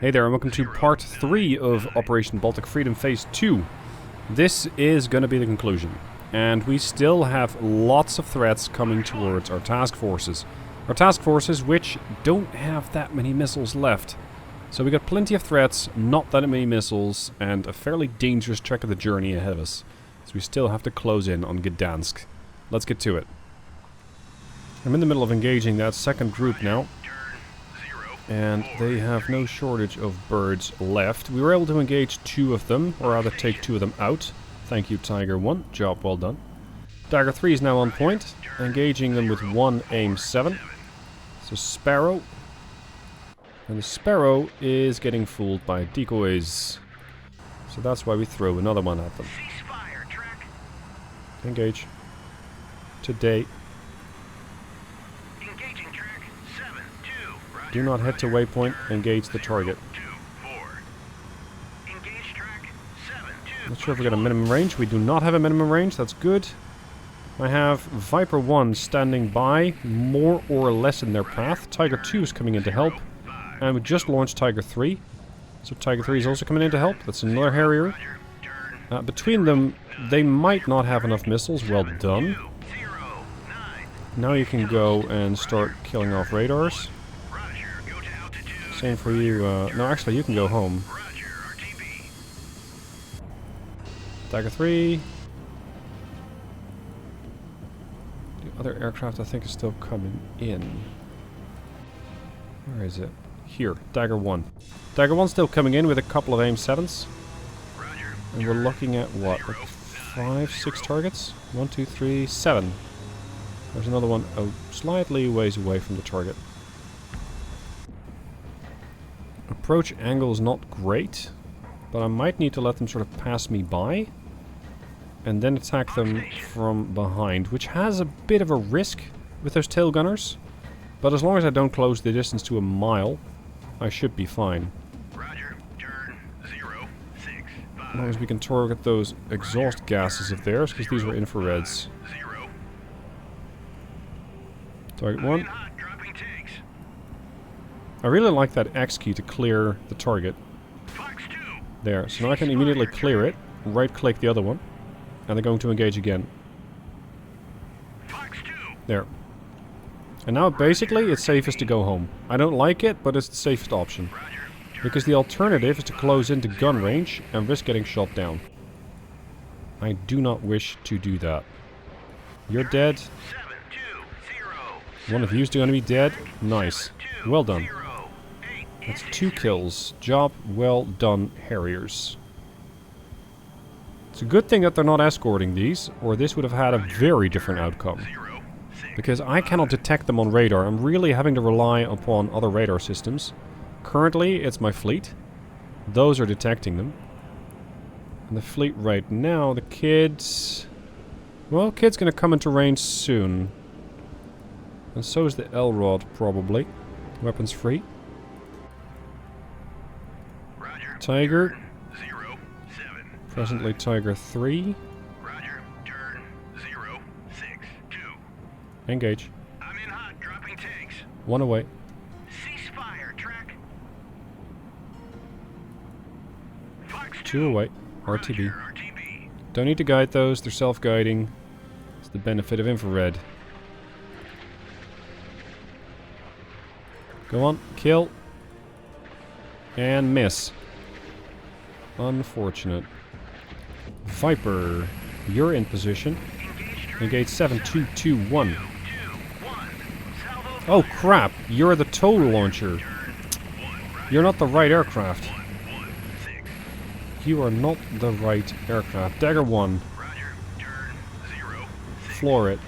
Hey there, and welcome to part 3 of Operation Baltic Freedom Phase 2. This is going to be the conclusion, and we still have lots of threats coming towards our task forces. Our task forces which don't have that many missiles left. So we got plenty of threats, not that many missiles, and a fairly dangerous trek of the journey ahead of us. So we still have to close in on Gdansk. Let's get to it. I'm in the middle of engaging that second group now. And they have no shortage of birds left. We were able to engage 2 of them, or rather take 2 of them out. Thank you, Tiger 1. Job well done. Dagger 3 is now on point, engaging them with 1 aim 7. So Sparrow. And the Sparrow is getting fooled by decoys. So that's why we throw another one at them. Engage. Today. Do not head to waypoint, engage the target. Not sure if we got a minimum range. We do not have a minimum range, that's good. I have Viper 1 standing by, more or less in their path. Tiger 2 is coming in to help. And we just launched Tiger 3. So Tiger 3 is also coming in to help. That's another Harrier. Between them, they might not have enough missiles. Well done. Now you can go and start killing off radars. Same for you. No, actually, you can go home. Dagger 3. The other aircraft, I think, is still coming in. Where is it? Here. Dagger 1. Dagger 1 still coming in with a couple of aim 7s. And we're looking at what? Like 5, 6 targets? 1, 2, 3, 7. There's another one slightly ways away from the target. Approach angle is not great, but I might need to let them sort of pass me by and then attack them from behind, which has a bit of a risk with those tail gunners, but as long as I don't close the distance to a mile, I should be fine. As long as we can target those exhaust gases of theirs, because these were infrareds. Target 1. I really like that X key to clear the target. There, so now I can immediately clear it, right-click the other one, and they're going to engage again. There. And now basically it's safest to go home. I don't like it, but it's the safest option. Because the alternative is to close into gun range and risk getting shot down. I do not wish to do that. You're dead. One of you's going to be dead. Nice. Well done. That's 2 kills. Job well done, Harriers. It's a good thing that they're not escorting these, or this would have had a very different outcome. Because I cannot detect them on radar. I'm really having to rely upon other radar systems. Currently, it's my fleet. Those are detecting them. And the fleet right now, the kids... Well, kid's gonna come into range soon. And so is the Elrod, probably. Weapons free. Tiger. Presently Tiger 3. Engage. 1 away. 2 away. RTB. Don't need to guide those, they're self-guiding. It's the benefit of infrared. Go on, kill. And miss. Unfortunate. Viper, you're in position. Engage 7-2-2-1. Oh crap, you're the tow launcher. You're not the right aircraft. You are not the right aircraft. Dagger 1. Floor it.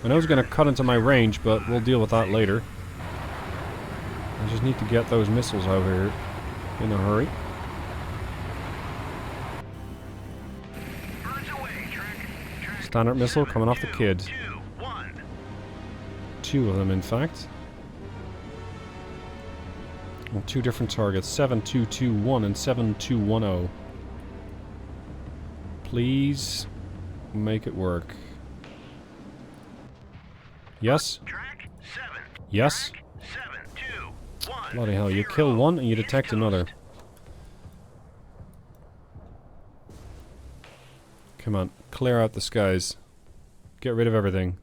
I know it's going to cut into my range, but we'll deal with that later. I just need to get those missiles over here in a hurry. Standard missile coming off the kid. 2 of them, in fact. On 2 different targets, 7-2-2-1 and 7-2-1-0. Please make it work. Yes? Yes? Bloody hell, you kill one and you detect another. Come on, clear out the skies. Get rid of everything.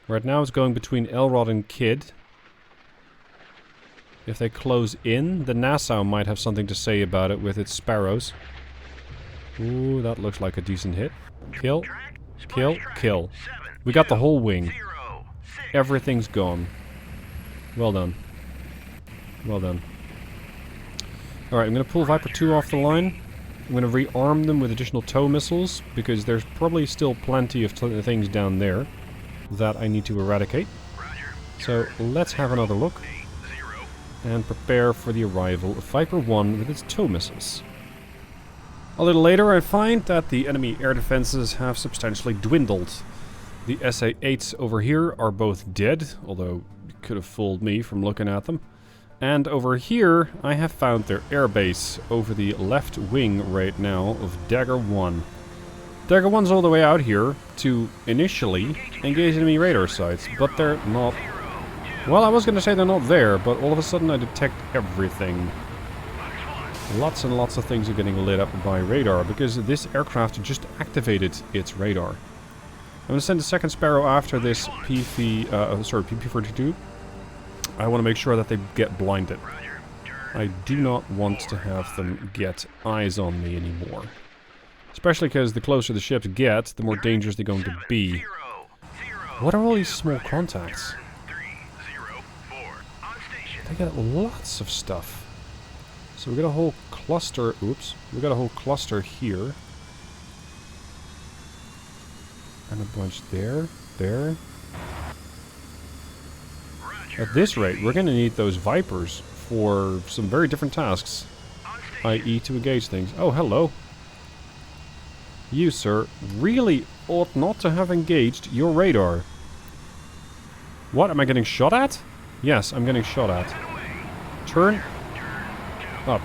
Right now it's going between Elrod and Kid. If they close in, the Nassau might have something to say about it with its sparrows. Ooh, that looks like a decent hit. Kill. Kill. Kill. We got the whole wing. Everything's gone. Well done. Well done. Alright, I'm going to pull Viper 2 off the line. I'm going to rearm them with additional tow missiles, because there's probably still plenty of things down there that I need to eradicate. So let's have another look. And prepare for the arrival of Viper 1 with its tow missiles. A little later I find that the enemy air defenses have substantially dwindled. The SA-8s over here are both dead, although you could have fooled me from looking at them. And over here I have found their airbase over the left wing right now of Dagger 1. Dagger 1's all the way out here to initially engage enemy radar sites, but they're not. Well, I was going to say they're not there, but all of a sudden I detect everything. Lots and lots of things are getting lit up by radar, because this aircraft just activated its radar. I'm going to send a second Sparrow after this PP-42. I want to make sure that they get blinded. I do not want to have them get eyes on me anymore. Especially because the closer the ships get, the more dangerous they're going to be. What are all these small contacts? They got lots of stuff. So we got a whole cluster. Oops. We got a whole cluster here. And a bunch there. There. At this rate, we're going to need those Vipers for some very different tasks. I.e. to engage things. Oh, hello. You, sir, really ought not to have engaged your radar. What? Am I getting shot at? Yes, I'm getting shot at. Turn up.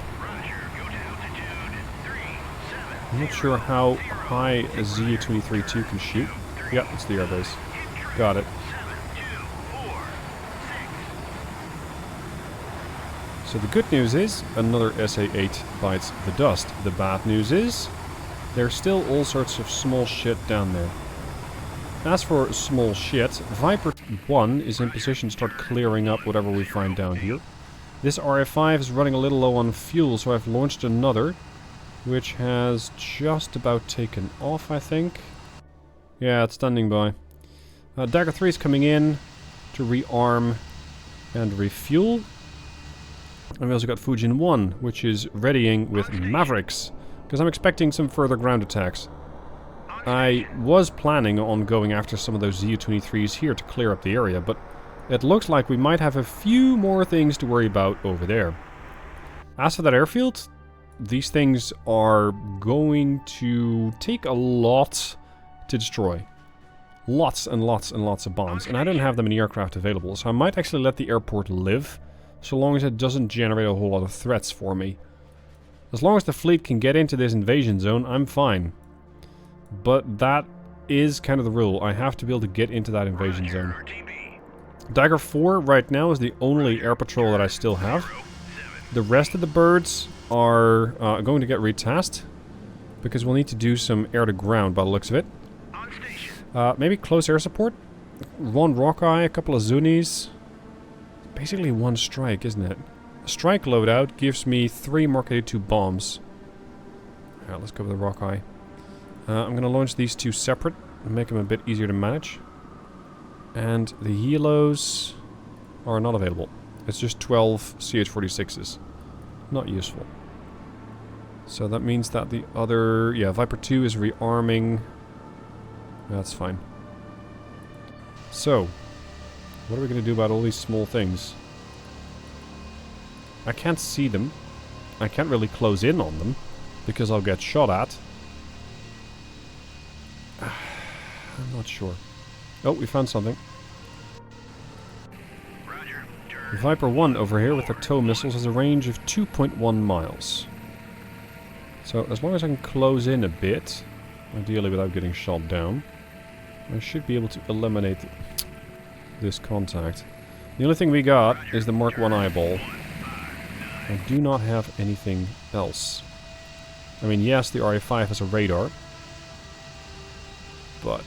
I'm not sure how high a ZU-23-2 can shoot. Yep, it's the airbase. Got it. So the good news is, another SA-8 bites the dust. The bad news is, there's still all sorts of small shit down there. As for small shit, Viper 1 is in position to start clearing up whatever we find down here. This RF-5 is running a little low on fuel, so I've launched another, which has just about taken off, I think. Yeah, it's standing by. Dagger 3 is coming in to rearm and refuel. And we also got Fujin 1, which is readying with Mavericks, because I'm expecting some further ground attacks. I was planning on going after some of those ZU-23s here to clear up the area, but it looks like we might have a few more things to worry about over there. As for that airfield, these things are going to take a lot to destroy. Lots and lots and lots of bombs, and I don't have them in the aircraft available, so I might actually let the airport live, so long as it doesn't generate a whole lot of threats for me. As long as the fleet can get into this invasion zone, I'm fine. But that is kind of the rule. I have to be able to get into that invasion zone. Dagger 4 right now is the only air patrol that I still have. The rest of the birds are going to get retasked, because we'll need to do some air-to-ground by the looks of it. Maybe close air support? One Rockeye, a couple of Zunis. Basically one strike, isn't it? A strike loadout gives me 3 Mark 82 bombs. Alright, let's go with the Rockeye. I'm going to launch these two separate and make them a bit easier to manage. And the helos are not available. It's just 12 CH-46s. Not useful. So that means that the other... yeah, Viper 2 is rearming. That's fine. So, what are we going to do about all these small things? I can't see them. I can't really close in on them, because I'll get shot at. I'm not sure. Oh, we found something. Viper 1 over here with their tow missiles has a range of 2.1 miles. So as long as I can close in a bit, ideally without getting shot down, I should be able to eliminate this contact. The only thing we got is the Mark 1 eyeball. I do not have anything else. I mean, yes, the RA-5 has a radar. But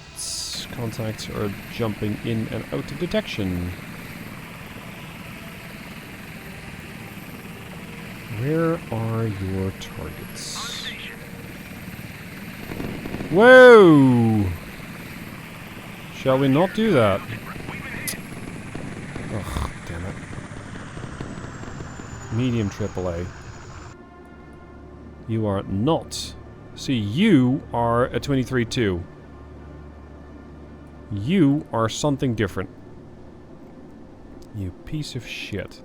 contacts are jumping in and out of detection. Where are your targets? Whoa! Shall we not do that? Ugh, damn it. Medium AAA. You are not. See, you are a 23-2. You are something different. You piece of shit.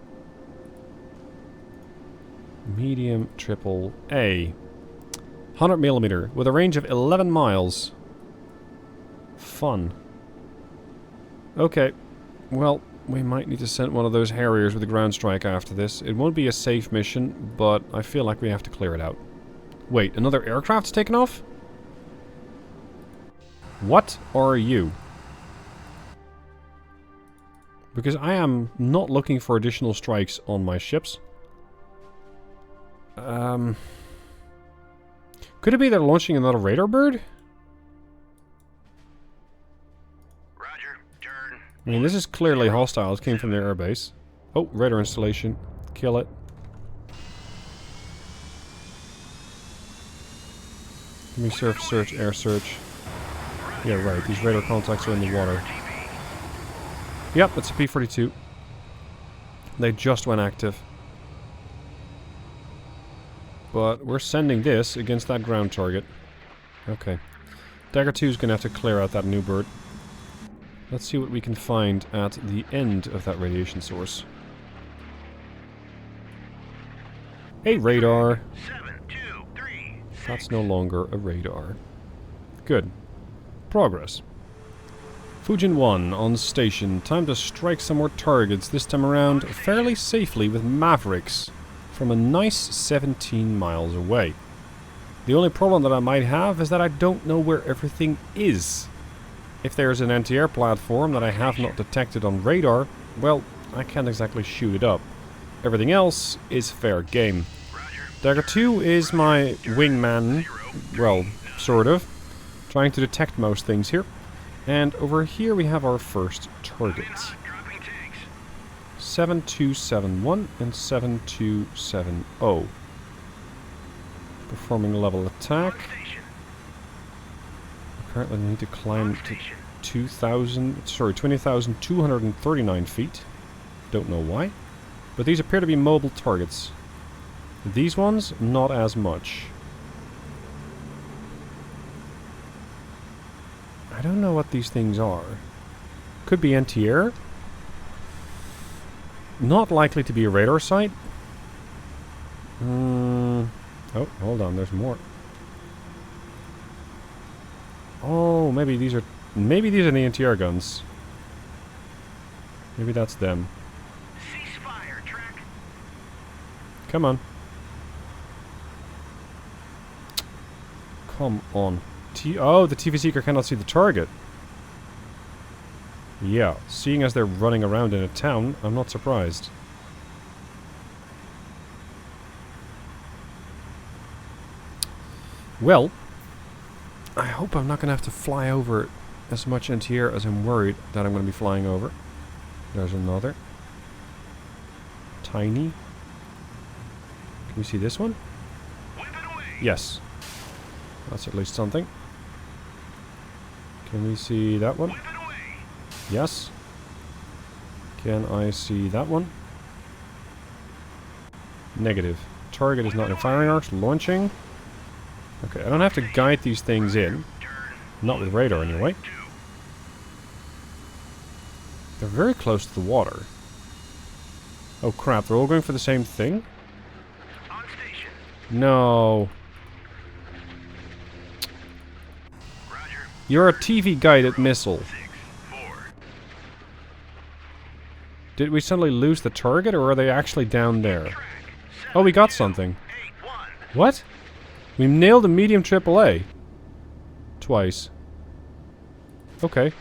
Medium AAA. 100mm with a range of 11 miles. Fun. Okay. Well, we might need to send one of those Harriers with a ground strike after this. It won't be a safe mission, but I feel like we have to clear it out. Wait, another aircraft's taken off? What are you? Because I am not looking for additional strikes on my ships. Could it be they're launching another radar bird? Roger, turn. I mean, this is clearly hostile. It came from their airbase. Oh, radar installation. Kill it. Give me surface search, air search. Yeah, right. These radar contacts are in the water. Yep, it's a P-42. They just went active. But we're sending this against that ground target. Okay. Dagger 2 is going to have to clear out that new bird. Let's see what we can find at the end of that radiation source. Hey, radar. 7, 2, 3. That's no longer a radar. Good. Progress. Fujin 1 on station. Time to strike some more targets, this time around fairly safely with Mavericks from a nice 17 miles away. The only problem that I might have is that I don't know where everything is. If there's an anti-air platform that I have not detected on radar, well, I can't exactly shoot it up. Everything else is fair game. Dagger 2 is my wingman, well, sort of, trying to detect most things here. And over here we have our first targets. 7271 and 7270. Performing level attack. Apparently we need to climb to 20,239 feet. Don't know why. But these appear to be mobile targets. These ones, not as much. I don't know what these things are. Could be anti-air. Not likely to be a radar site. Oh, hold on, there's more. Oh, maybe these are the anti-air guns. Maybe that's them. Ceasefire, track. Come on. Come on. Oh, the TV Seeker cannot see the target. Yeah, seeing as they're running around in a town, I'm not surprised. Well, I hope I'm not going to have to fly over as much anti-air as I'm worried that I'm going to be flying over. There's another. Tiny. Can we see this one? Yes. That's at least something. Can we see that one? Yes. Can I see that one? Negative. Target is not in firing arcs. Launching. Okay, I don't have to guide these things in. Not with radar anyway. They're very close to the water. Oh crap, they're all going for the same thing? No. You're a TV-guided missile. Did we suddenly lose the target, or are they actually down there? Oh, we got something. What? We nailed a medium AAA. Twice. Okay.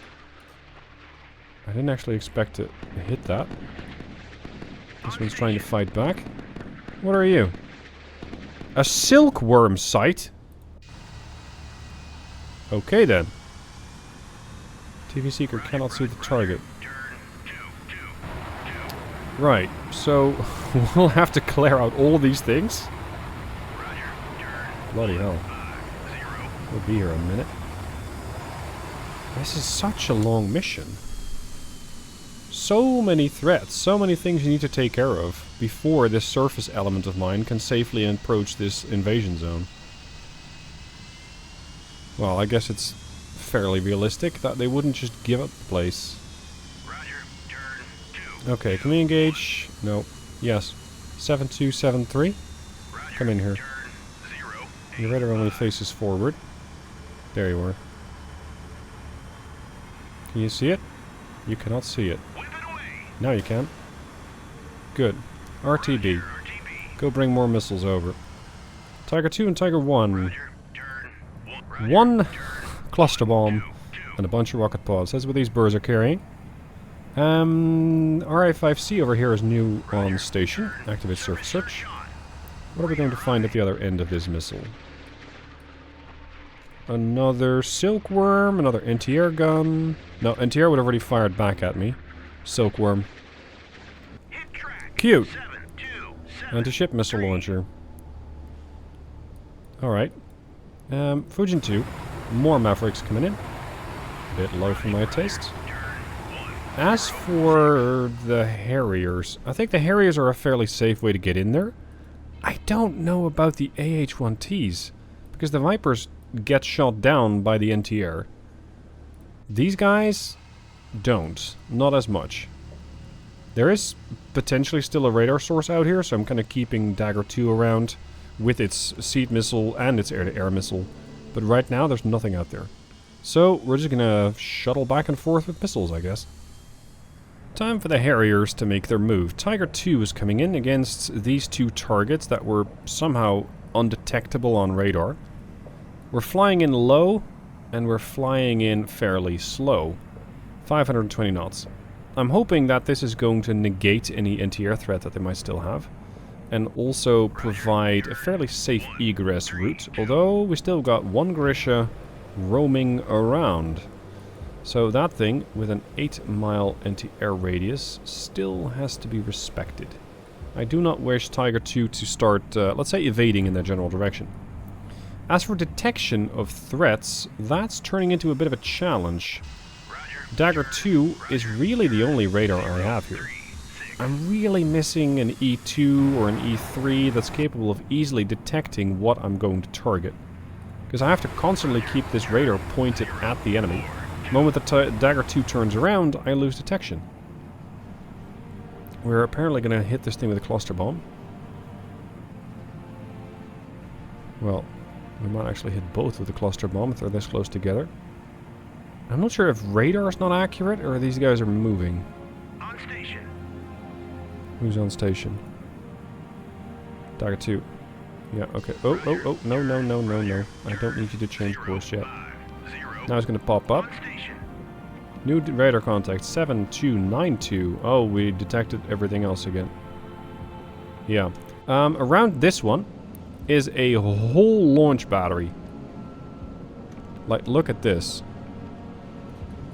I didn't actually expect to hit that. This one's trying to fight back. What are you? A silkworm sight? Okay then. TV Seeker cannot see the target. Right, so we'll have to clear out all these things. Bloody hell. We'll be here a minute. This is such a long mission. So many threats, so many things you need to take care of before this surface element of mine can safely approach this invasion zone. Well, I guess it's fairly realistic that they wouldn't just give up the place. Okay, can we engage? No. Yes. 7273. Come in here. Your radar only faces forward. There you are. Can you see it? You cannot see it. Now you can. Good. RTB. Go bring more missiles over. Tiger 2 and Tiger 1. One cluster bomb and a bunch of rocket pods. That's what these birds are carrying. RA5C over here is new on station. Activate surface search. What are we going to find at the other end of this missile? Another silkworm, another anti-air gun. No, anti-air would have already fired back at me. Silkworm. Cute. Anti-ship missile launcher. Alright. Fujin 2. More Mavericks coming in. A bit low for my taste. As for the Harriers, I think the Harriers are a fairly safe way to get in there. I don't know about the AH-1Ts, because the Vipers get shot down by the NTR. These guys don't. Not as much. There is potentially still a radar source out here, so I'm kind of keeping Dagger 2 around with its seed missile and its air-to-air missile. But right now, there's nothing out there. So, we're just gonna shuttle back and forth with missiles, I guess. Time for the Harriers to make their move. Tiger 2 is coming in against these two targets that were somehow undetectable on radar. We're flying in low, and we're flying in fairly slow. 520 knots. I'm hoping that this is going to negate any anti-air threat that they might still have, and also provide a fairly safe egress route, although we still got one Grisha roaming around. So that thing, with an 8-mile anti-air radius, still has to be respected. I do not wish Tiger 2 to start, let's say, evading in that general direction. As for detection of threats, that's turning into a bit of a challenge. Dagger 2 is really the only radar I have here. I'm really missing an E2 or an E3 that's capable of easily detecting what I'm going to target. Because I have to constantly keep this radar pointed at the enemy. The moment the Dagger 2 turns around, I lose detection. We're apparently going to hit this thing with a cluster bomb. Well, we might actually hit both with a cluster bomb if they're this close together. I'm not sure if radar is not accurate or these guys are moving. On station. Who's on station? Dagger 2. Yeah, okay. Oh, no. I don't need you to change course yet. Now it's going to pop up. New radar contact, 7292. Oh, we detected everything else again. Yeah. Around this one is a whole launch battery. Like, look at this.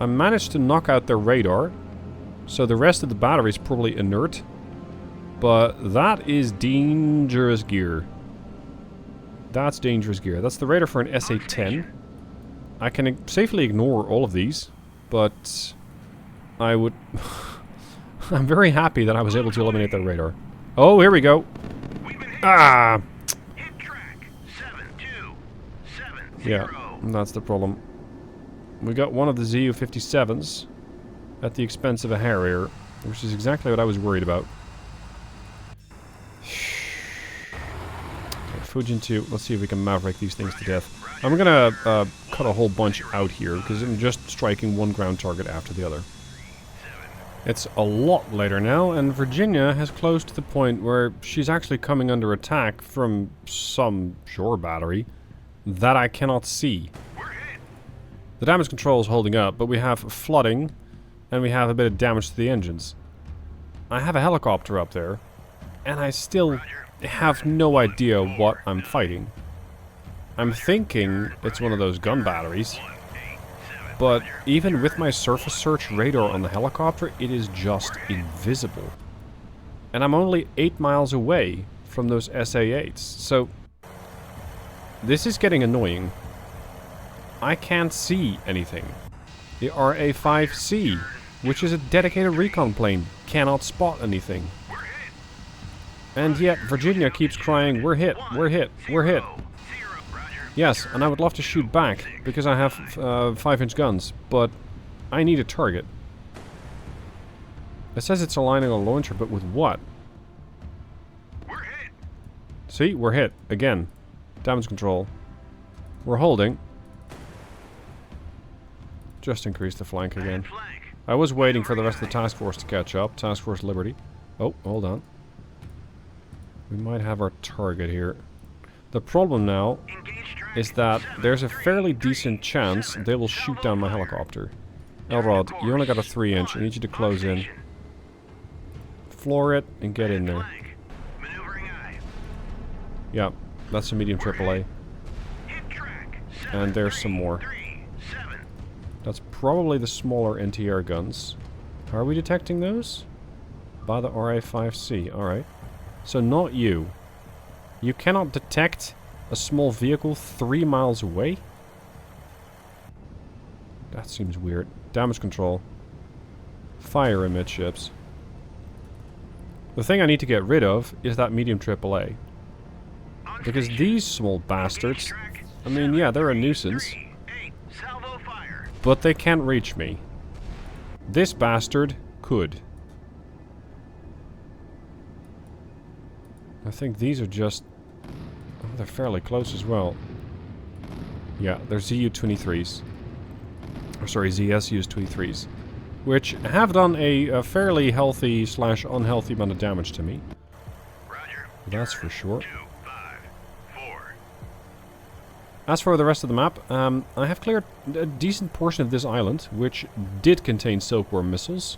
I managed to knock out their radar, so the rest of the battery is probably inert. But that is dangerous gear. That's dangerous gear. That's the radar for an SA-10. I can safely ignore all of these, but I would... I'm very happy that I was able to eliminate that radar. Oh, here we go. Ah! Yeah, that's the problem. We got one of the ZU-57s at the expense of a Harrier, which is exactly what I was worried about. Okay, Fujin 2, let's see if we can Maverick these things to death. I'm gonna cut a whole bunch out here, because I'm just striking one ground target after the other. It's a lot later now, and Virginia has closed to the point where she's actually coming under attack from some shore battery that I cannot see. The damage control is holding up, but we have flooding And we have a bit of damage to the engines. I have a helicopter up there, and I still have no idea what I'm fighting. I'm thinking it's one of those gun batteries, but even with my surface search radar on the helicopter, it is just invisible. And I'm only 8 miles away from those SA-8s, so this is getting annoying. I can't see anything. The RA-5C, which is a dedicated recon plane, cannot spot anything. And yet Virginia keeps crying, "We're hit, we're hit, we're hit." Yes, and I would love to shoot back, because I have 5-inch guns, but I need a target. It says it's aligning a launcher, but with what? See, we're hit. Again. Damage control. We're holding. Just increase the flank again. I was waiting for the rest of the task force to catch up. Task Force Liberty. Oh, hold on. We might have our target here. The problem now is that there's a fairly decent chance they will shoot down my helicopter. Elrod, you only got a 3-inch. I need you to close in. Floor it and get in there. Yeah, that's a medium AAA. And there's some more. That's probably the smaller anti-air guns. How are we detecting those? By the RA-5C, alright. So not you. You cannot detect a small vehicle 3 miles away? That seems weird. Damage control. Fire amidships. The thing I need to get rid of is that medium AAA. Because these small bastards, I mean, yeah, they're a nuisance. But they can't reach me. This bastard could. I think these are just... oh, they're fairly close as well. Yeah, they're ZU-23s. Or sorry, ZSU-23s. Which have done a fairly healthy / unhealthy amount of damage to me. That's for sure. As for the rest of the map, I have cleared a decent portion of this island, which did contain silkworm missiles.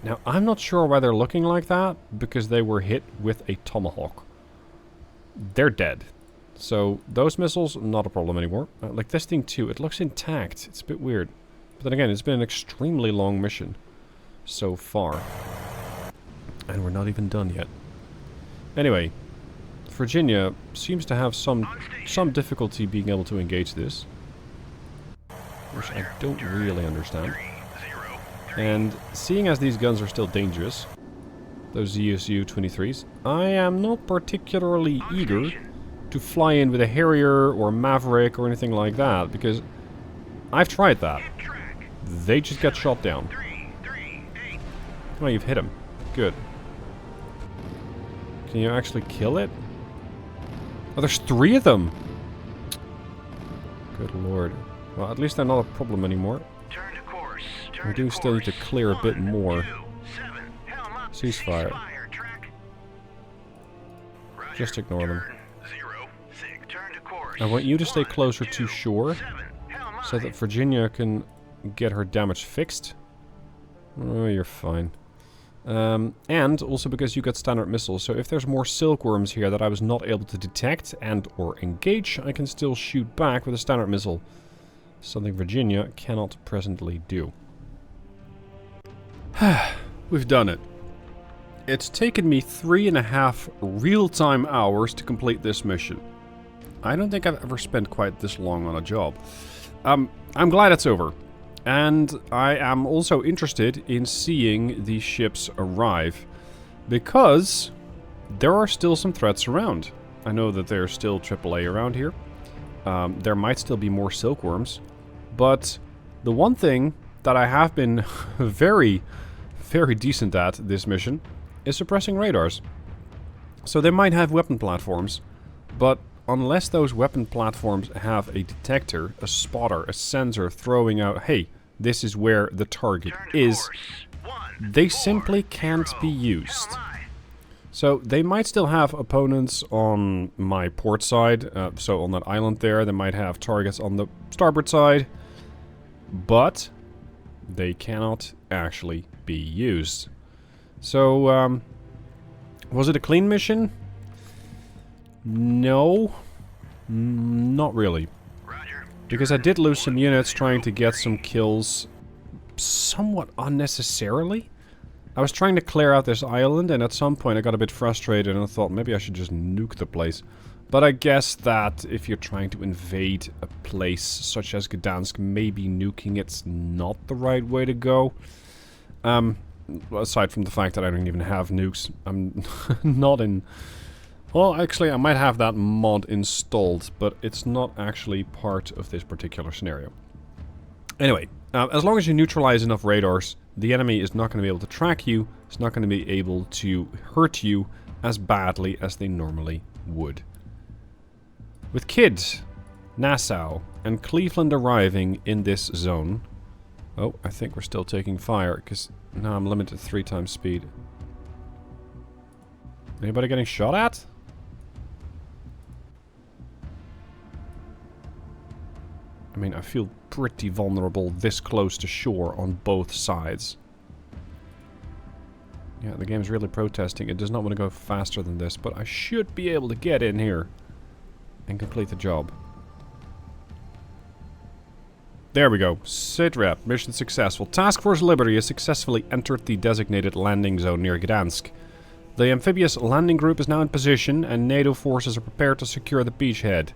Now, I'm not sure why they're looking like that, because they were hit with a tomahawk. They're dead. So, those missiles, not a problem anymore. Like this thing too, it looks intact. It's a bit weird. But then again, it's been an extremely long mission so far. And we're not even done yet. Anyway, Virginia seems to have some difficulty being able to engage this, which I don't really understand. And seeing as these guns are still dangerous, those ZSU-23s, I am not particularly eager to fly in with a Harrier or Maverick or anything like that, because I've tried that. They just get shot down. Oh, you've hit him. Good. Can you actually kill it? Oh, there's 3 of them! Good lord. Well, at least they're not a problem anymore. We do still need to clear a bit more. Ceasefire. Just ignore them. I want you to stay closer to shore, so that Virginia can get her damage fixed. Oh, you're fine. And also because you got standard missiles, so if there's more silkworms here that I was not able to detect and or engage, I can still shoot back with a standard missile. Something Virginia cannot presently do. We've done it. It's taken me 3.5 real-time hours to complete this mission. I don't think I've ever spent quite this long on a job. I'm glad it's over. And I am also interested in seeing these ships arrive, because there are still some threats around. I know that there's still AAA around here. There might still be more silkworms, but the one thing that I have been very, very decent at this mission is suppressing radars. So they might have weapon platforms, but unless those weapon platforms have a detector, a spotter, a sensor throwing out, hey, this is where the target is, they simply can't be used. So they might still have opponents on my port side, so on that island there, they might have targets on the starboard side, but they cannot actually be used. So, was it a clean mission? No. Not really. Roger. Because I did lose some units trying to get some kills somewhat unnecessarily. I was trying to clear out this island, and at some point I got a bit frustrated and I thought maybe I should just nuke the place. But I guess that if you're trying to invade a place such as Gdansk, maybe nuking it's not the right way to go. Aside from the fact that I don't even have nukes, I'm not in... Well, actually, I might have that mod installed, but it's not actually part of this particular scenario. Anyway, as long as you neutralize enough radars, the enemy is not going to be able to track you, it's not going to be able to hurt you as badly as they normally would. With Kidd, Nassau, and Cleveland arriving in this zone... Oh, I think we're still taking fire, because now I'm limited to 3 times speed. Anybody getting shot at? I mean, I feel pretty vulnerable this close to shore on both sides. Yeah, the game's really protesting. It does not want to go faster than this, but I should be able to get in here and complete the job. There we go. Sitrep. Mission successful. Task Force Liberty has successfully entered the designated landing zone near Gdansk. The amphibious landing group is now in position, and NATO forces are prepared to secure the beachhead.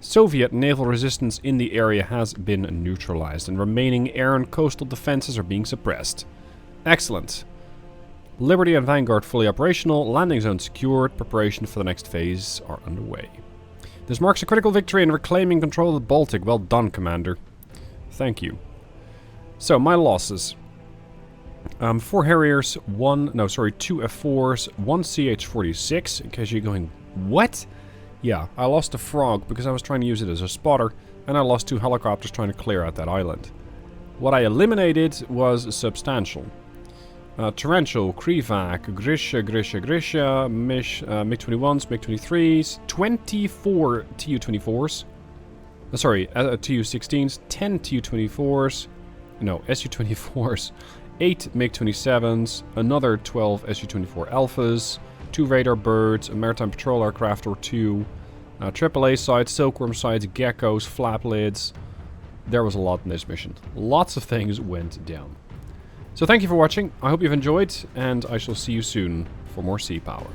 Soviet naval resistance in the area has been neutralized, and remaining air and coastal defenses are being suppressed. Excellent. Liberty and Vanguard fully operational, landing zone secured, preparation for the next phase are underway. This marks a critical victory in reclaiming control of the Baltic. Well done, Commander. Thank you. So, my losses. 4 Harriers, 2 F4s, 1 CH-46, in case you're going, what? Yeah, I lost a frog because I was trying to use it as a spotter, and I lost 2 helicopters trying to clear out that island. What I eliminated was substantial. Torrential, Krivak, Grisha, MiG-21s, MiG-23s, 24 Tu-24s, Tu-16s, 10 Tu-24s, no, Su-24s, 8 MiG-27s, another 12 Su-24 Alphas, 2 radar birds, a maritime patrol aircraft or 2, AAA sites, silkworm sites, geckos, flap lids. There was a lot in this mission. Lots of things went down. So thank you for watching, I hope you've enjoyed, and I shall see you soon for more sea power.